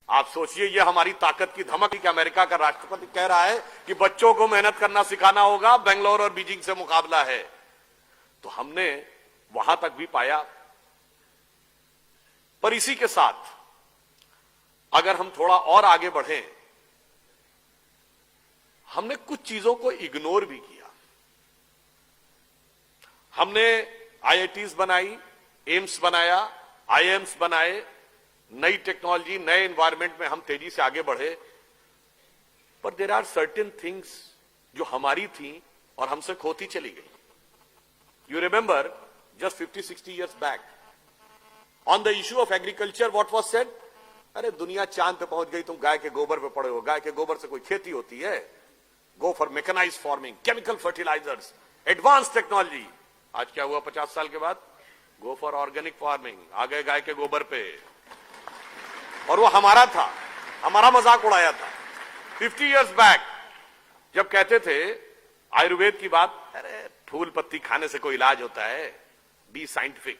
आप सोचिए, ये हमारी ताकत की धमक कि अमेरिका का राष्ट्रपति कह रहा है कि बच्चों को मेहनत करना सिखाना होगा, बेंगलोर और बीजिंग से मुकाबला है। तो हमने वहां तक भी पाया। पर इसी के साथ अगर हम थोड़ा और आगे बढ़ें, हमने कुछ चीजों को इग्नोर भी किया। हमने आईआईटीज बनाई, एम्स बनाया, आईएम्स बनाए, नई टेक्नोलॉजी, नए एनवायरनमेंट में हम तेजी से आगे बढ़े। पर देयर आर सर्टेन थिंग्स जो हमारी थी और हमसे खोती चली गई। You remember just 50-60 years back on the issue of agriculture what was said? अरे दुनिया चांद पे पहुंच गई, तुम गाय के गोबर पे पड़े हो। गाय के गोबर से कोई खेती होती है? Go for mechanised farming, chemical fertilisers, advance technology. आज क्या हुआ 50 साल के बाद? गो फॉर ऑर्गेनिक फार्मिंग, आ गए गाय के गोबर पे। और वो हमारा था, हमारा मजाक उड़ाया था 50 years बैक, जब कहते थे आयुर्वेद की बात, अरे फूल पत्ती खाने से कोई इलाज होता है? B scientific,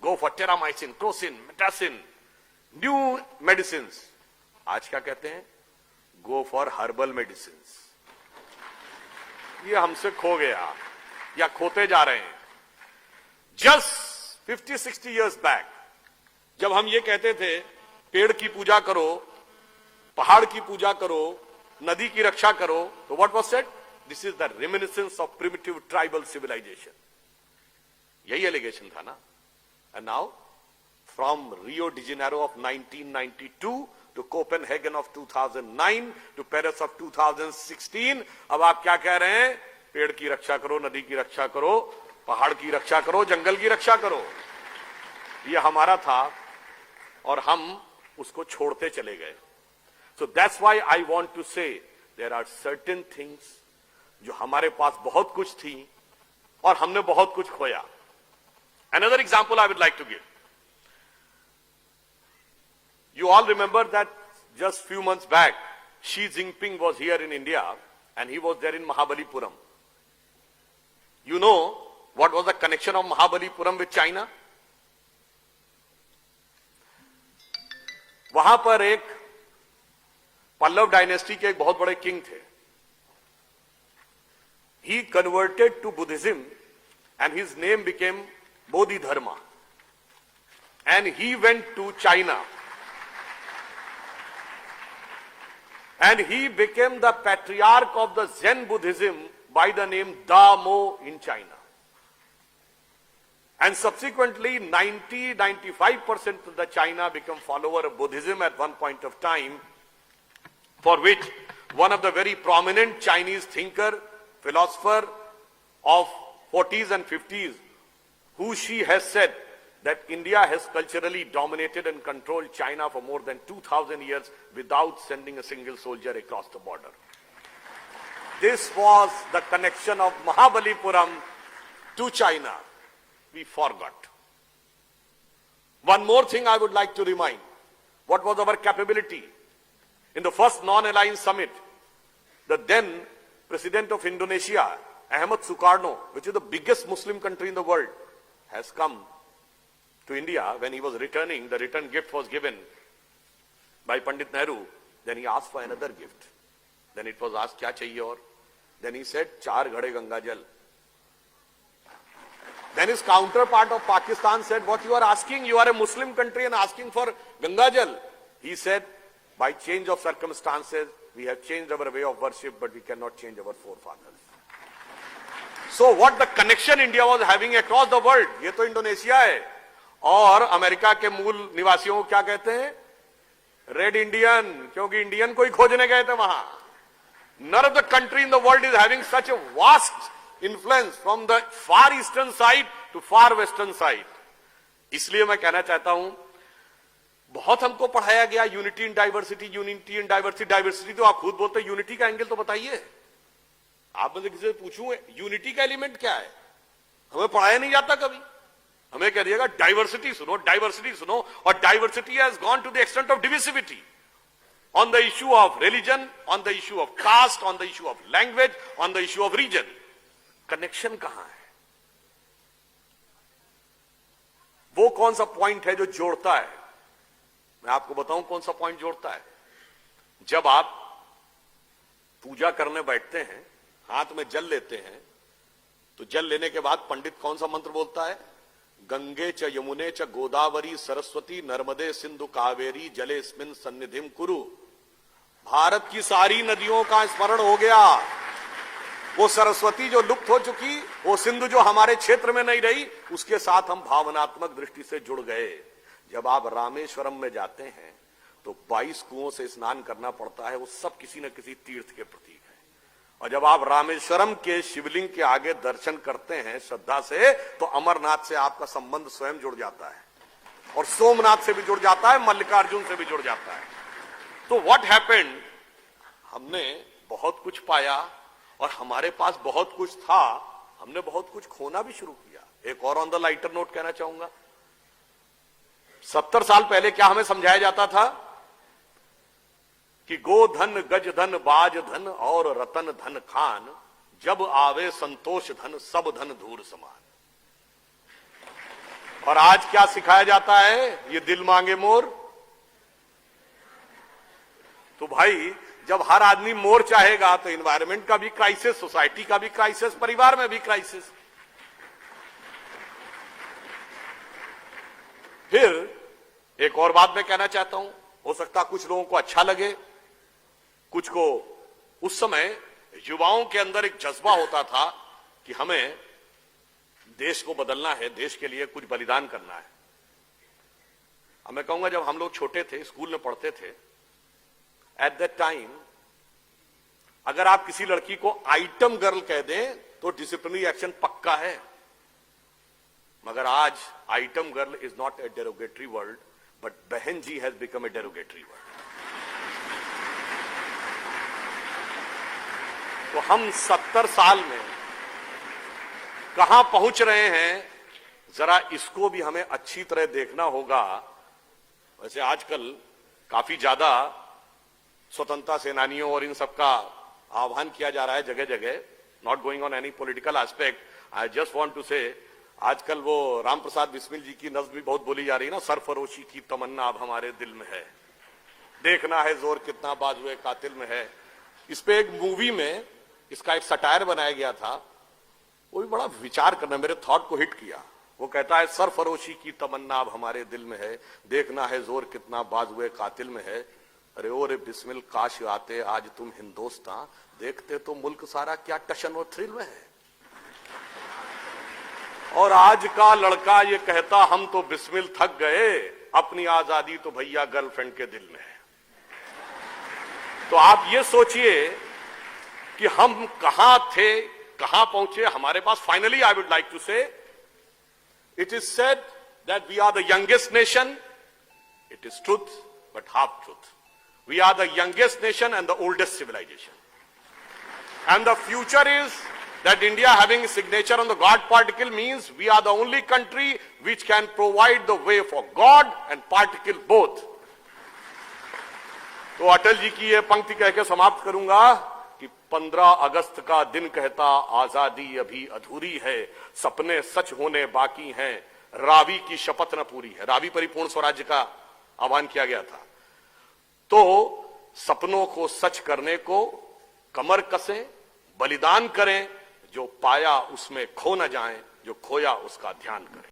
go for Terramycin, Crocin, Metacin, new medicine. आज क्या कहते हैं? Go for herbal medicine. ये हमसे खो गया या खोते जा रहे हैं। जस्ट 50-60 years बैक जब हम ये कहते थे पेड़ की पूजा करो, पहाड़ की पूजा करो, नदी की रक्षा करो, तो what was said? This is the reminiscence of primitive tribal civilisation. यही एलिगेशन था ना। And now from Rio de Janeiro of 1992 to Copenhagen of 2009 to Paris of 2016, अब आप क्या कह रहे हैं? पेड़ की रक्षा करो, नदी की रक्षा करो, पहाड़ की रक्षा करो, जंगल की रक्षा करो। ये हमारा था और हम उसको छोड़ते चले गए। So that's why I want to say there are certain things जो हमारे पास बहुत कुछ थी और हमने बहुत कुछ खोया। Another example I would like to give. You all remember that just few months back, Xi Jinping was here in India and he was there in Mahabalipuram. You know what was the connection of Mahabalipuram with China? वहां पर एक Pallav dynasty के एक बहुत बड़े king थे। He converted to Buddhism and his name became Bodhidharma. And he went to China. And he became the patriarch of the Zen Buddhism by the name Da Mo in China. And subsequently 90-95% of the China became follower of Buddhism at one point of time, for which one of the very prominent Chinese thinker, philosopher of 40s and 50s, who she has said that India has culturally dominated and controlled China for more than 2,000 years without sending a single soldier across the border. This was the connection of Mahabalipuram to China. We forgot. One more thing I would like to remind. What was our capability? In the first non-aligned summit, the then President of Indonesia, Ahmad Sukarno, which is the biggest Muslim country in the world, has come to India. When he was returning, the return gift was given by Pandit Nehru. Then he asked for another gift. Then it was asked, kya chahiye aur? Then he said, 4 ghade Ganga Jal. Then his counterpart of Pakistan said, what you are asking? You are a Muslim country and asking for Ganga Jal. He said, by change of circumstances, we have changed our way of worship, but we cannot change our forefathers. So what the connection India was having across the world, ये तो Indonesia है। और America के मूल निवासियों को क्या कहते हैं? रेड इंडियन, क्योंकि इंडियन को ही खोजने गए थे वहां। None of the country in the world is having such a vast influence from the far eastern side to far western side. इसलिए मैं कहना चाहता हूं, बहुत हमको पढ़ाया गया unity in diversity, unity in diversity. Diversity तो आप खुद बोलते हैं, यूनिटी का एंगल तो बताइए। आप मुझे किसी से पूछूं यूनिटी का एलिमेंट क्या है? हमें पढ़ाया नहीं जाता कभी। हमें कह दिएगा डाइवर्सिटी सुनो, डाइवर्सिटी सुनो, और diversity has gone to the extent of divisivity on the issue of religion, on the issue of caste, on the issue of language, on the issue of region. Connection कहां है? वो कौन सा point है जो जोड़ता है? मैं आपको बताऊं कौन सा पॉइंट जोड़ता है। जब आप पूजा करने बैठते हैं, हाथ में जल लेते हैं, तो जल लेने के बाद पंडित कौन सा मंत्र बोलता है? गंगे च यमुने च गोदावरी सरस्वती नर्मदे सिंधु कावेरी जलेस्मिन सन्निधिम कुरु। भारत की सारी नदियों का स्मरण हो गया। वो सरस्वती जो लुप्त हो चुकी, वो सिंधु जो हमारे क्षेत्र में नहीं रही, उसके साथ हम भावनात्मक दृष्टि से जुड़ गए। जब आप रामेश्वरम में जाते हैं तो 22 कुओं से स्नान करना पड़ता है, वो सब किसी न किसी तीर्थ के प्रतीक है। और जब आप रामेश्वरम के शिवलिंग के आगे दर्शन करते हैं श्रद्धा से, तो अमरनाथ से आपका संबंध स्वयं जुड़ जाता है, और सोमनाथ से भी जुड़ जाता है, मल्लिकार्जुन से भी जुड़ जाता है। तो व्हाट हैपेंड, हमने बहुत कुछ पाया और हमारे पास बहुत कुछ था, हमने बहुत कुछ खोना भी शुरू किया। एक और ऑन द लाइटर नोट कहना चाहूंगा, 70 साल पहले क्या हमें समझाया जाता था कि गोधन गजधन बाज धन और रतन धन खान, जब आवे संतोष धन सब धन धूर समान। और आज क्या सिखाया जाता है? ये दिल मांगे मोर। तो भाई जब हर आदमी मोर चाहेगा तो एनवायरमेंट का भी क्राइसिस, सोसाइटी का भी क्राइसिस, परिवार में भी क्राइसिस। फिर एक और बात मैं कहना चाहता हूं, हो सकता कुछ लोगों को अच्छा लगे, कुछ को। उस समय युवाओं के अंदर एक जज्बा होता था कि हमें देश को बदलना है, देश के लिए कुछ बलिदान करना है। अब मैं कहूंगा जब हम लोग छोटे थे, स्कूल में पढ़ते थे, एट दैट टाइम अगर आप किसी लड़की को आइटम गर्ल कह दें तो डिसिप्लिनरी एक्शन पक्का है। मगर आज item girl is not a derogatory word, but behen ji has become a derogatory word. तो हम 70 साल में कहां पहुंच रहे हैं, जरा इसको भी हमें अच्छी तरह देखना होगा। वैसे आजकल काफी ज्यादा स्वतंत्रता सेनानियों और इन सबका आह्वान किया जा रहा है जगह जगह। Not going on any political aspect, I just want to say, आजकल वो राम प्रसाद बिस्मिल जी की नज्म भी बहुत बोली जा रही है ना, सरफरोशी की तमन्ना अब हमारे दिल में है, देखना है जोर कितना बाजुए कातिल में है। इस पे एक मूवी में इसका एक सटायर बनाया गया था, वो भी बड़ा विचार करना, मेरे थॉट को हिट किया। वो कहता है सरफरोशी की तमन्ना अब हमारे दिल में है, देखना है जोर कितना बाजुए कातिल में है। अरे ओ रे बिस्मिल काश आते आज तुम हिंदुस्तान, देखते तो मुल्क सारा क्या टशन और थ्रिल में है। और आज का लड़का ये कहता हम तो बिस्मिल थक गए, अपनी आजादी तो भैया गर्लफ्रेंड के दिल में है। तो आप ये सोचिए कि हम कहां थे, कहां पहुंचे। हमारे पास finally I would like to say, it is said that we are the youngest nation. It is truth but half truth. We are the youngest nation and the oldest civilization. And the future is that India having a signature on the God particle means we are the only country which can provide the way for God and particle both. तो अटल जी की ये पंक्ति कह के समाप्त करूंगा कि 15 अगस्त का दिन कहता आजादी अभी अधूरी है, सपने सच होने बाकी हैं, रावी की शपथ न पूरी है। रावी परिपूर्ण स्वराज्य का आह्वान किया गया था। तो सपनों को सच करने को कमर कसें, बलिदान करें, जो पाया उसमें खो न जाएं, जो खोया उसका ध्यान करें।